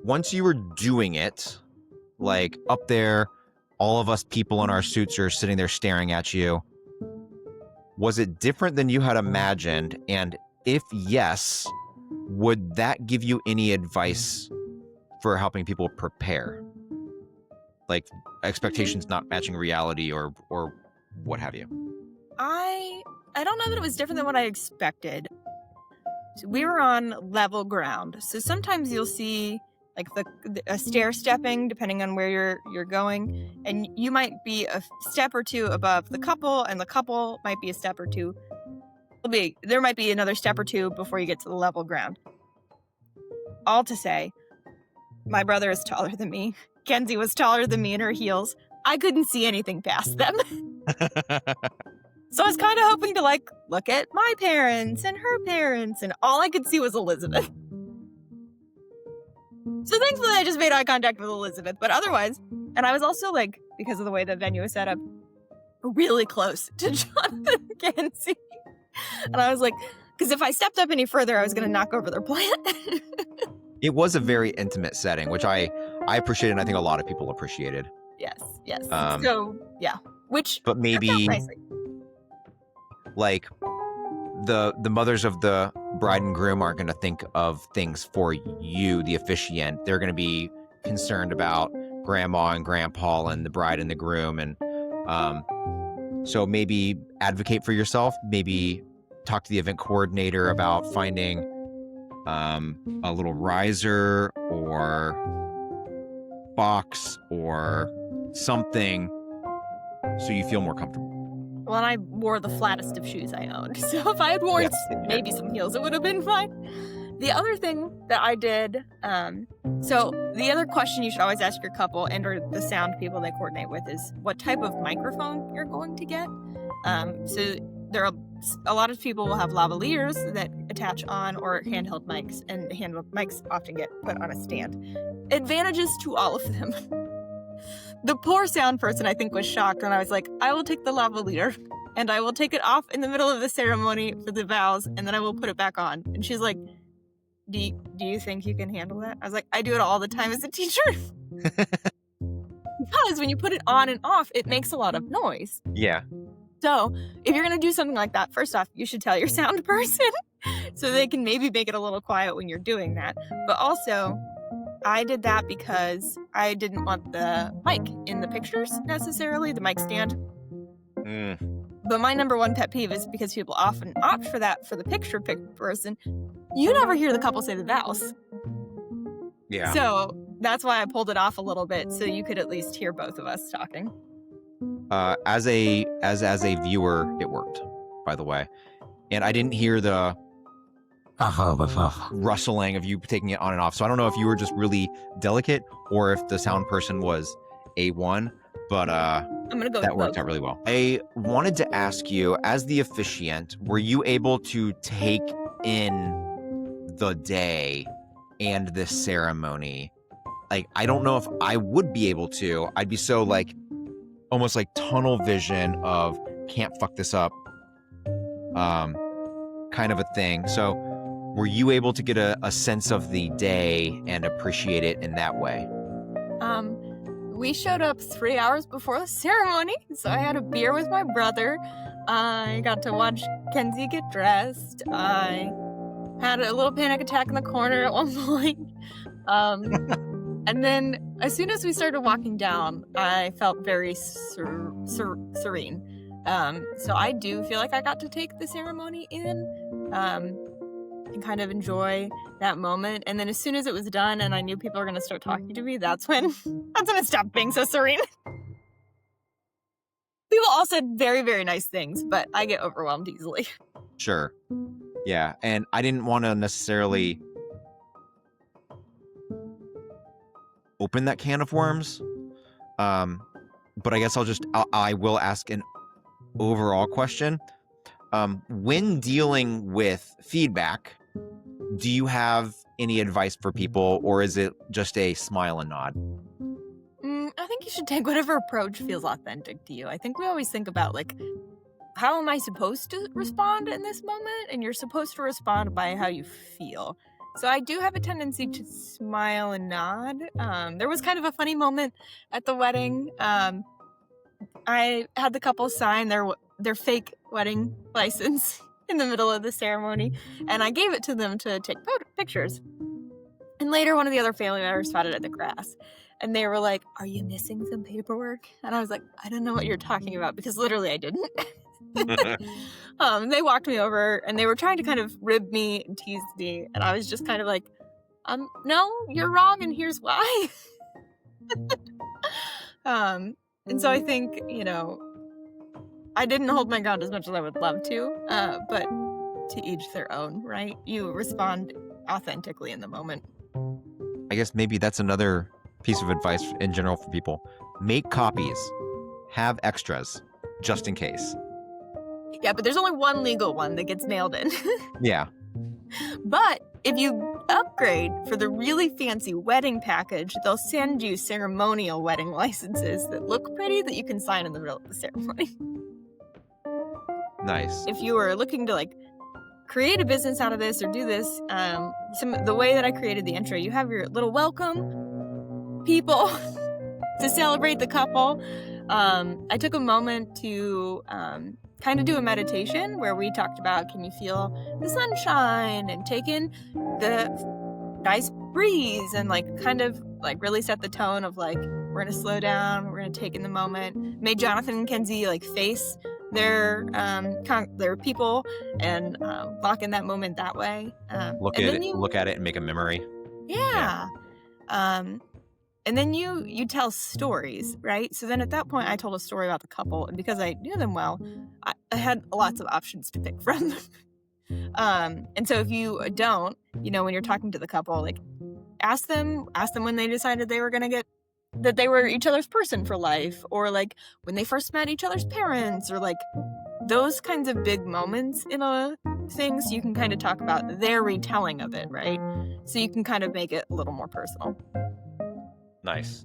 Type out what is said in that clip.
once you were doing it, like up there, all of us people in our suits are sitting there staring at you. Was it different than you had imagined? And if yes, would that give you any advice for helping people prepare? Like expectations not matching reality or what have you? I don't know that it was different than what I expected. So we were on level ground. So sometimes you'll see like a stair stepping depending on where you're going, and you might be a step or two above the couple, and the couple might be a step or two. There might be another step or two before you get to the level ground. All to say, my brother is taller than me. Kenzie was taller than me in her heels. I couldn't see anything past them. So I was kind of hoping to like look at my parents and her parents, and all I could see was Elizabeth. So thankfully I just made eye contact with Elizabeth, but otherwise, and I was also like, because of the way the venue was set up, really close to Jonathan and Kenzie. And I was like, because if I stepped up any further, I was going to knock over their plant. It was a very intimate setting, which I appreciated, and I think a lot of people appreciated. Yes. So, yeah. But maybe, nicely. Like, the mothers of the bride and groom aren't going to think of things for you, the officiant. They're going to be concerned about grandma and grandpa and the bride and the groom. And so maybe advocate for yourself. Maybe talk to the event coordinator about finding a little riser or box or something so you feel more comfortable. Well, and I wore the flattest of shoes I owned. So if I had worn maybe some heels, it would have been fine. The other thing that I did, so the other question you should always ask your couple and or the sound people they coordinate with is what type of microphone you're going to get. So there are a lot of people will have lavaliers that attach on or handheld mics, and handheld mics often get put on a stand. Advantages to all of them. The poor sound person, I think, was shocked when I was like, I will take the lavalier and I will take it off in the middle of the ceremony for the vows, and then I will put it back on. And she's like, do you think you can handle that? I was like, I do it all the time as a teacher. Because when you put it on and off, it makes a lot of noise. Yeah. So if you're going to do something like that, first off, you should tell your sound person so they can maybe make it a little quiet when you're doing that. But also, I did that because I didn't want the mic in the pictures necessarily, the mic stand. But my number one pet peeve is because people often opt for that for the picture person. You never hear the couple say the vows. Yeah. So that's why I pulled it off a little bit so you could at least hear both of us talking. As a viewer, it worked, by the way. And I didn't hear the rustling of you taking it on and off. So I don't know if you were just really delicate or if the sound person was A1, but I'm gonna go that worked out really well. I wanted to ask you, as the officiant, were you able to take in the day and the ceremony? Like, I don't know if I would be able to. I'd be so like almost like tunnel vision of can't fuck this up kind of a thing. So were you able to get a sense of the day and appreciate it in that way? We showed up 3 hours before the ceremony, so I had a beer with my brother. I got to watch Kenzie get dressed. I had a little panic attack in the corner at one point. And then as soon as we started walking down, I felt very serene. So I do feel like I got to take the ceremony in and kind of enjoy that moment. And then as soon as it was done and I knew people were going to start talking to me, that's when it stopped being so serene. People all said very, very nice things, but I get overwhelmed easily. Sure. Yeah. And I didn't want to necessarily open that can of worms. But I guess I will ask an overall question. When dealing with feedback, do you have any advice for people, or is it just a smile and nod? I think you should take whatever approach feels authentic to you. I think we always think about, like, how am I supposed to respond in this moment? And you're supposed to respond by how you feel. So I do have a tendency to smile and nod. There was kind of a funny moment at the wedding. I had the couple sign their fake wedding license in the middle of the ceremony, and I gave it to them to take pictures. And later, one of the other family members found it at the grass, and they were like, "Are you missing some paperwork?" And I was like, "I don't know what you're talking about," because literally I didn't. They walked me over, and they were trying to kind of rib me and tease me, and I was just kind of like, no, you're wrong, and here's why." And so I think, I didn't hold my ground as much as I would love to, but to each their own, right? You respond authentically in the moment. I guess maybe that's another piece of advice in general for people. Make copies. Have extras, just in case. Yeah, but there's only one legal one that gets mailed in. Yeah. But if you upgrade for the really fancy wedding package, they'll send you ceremonial wedding licenses that look pretty that you can sign in the middle of the ceremony. Nice. If you are looking to create a business out of this or do this, the way that I created the intro, you have your little welcome people to celebrate the couple. I took a moment to kind of do a meditation where we talked about, can you feel the sunshine and take in the nice breeze and kind of really set the tone of we're gonna slow down, we're gonna take in the moment. Made Jonathan and Kenzie face their people and lock in that moment that way. Look at it and make a memory. Yeah. And then you tell stories, right? So then at that point, I told a story about the couple, and because I knew them well, I had lots of options to pick from. And so if you don't, when you're talking to the couple, ask them when they decided they were that they were each other's person for life, or when they first met each other's parents, or those kinds of big moments in a thing, so you can kind of talk about their retelling of it, right? So you can kind of make it a little more personal. Nice.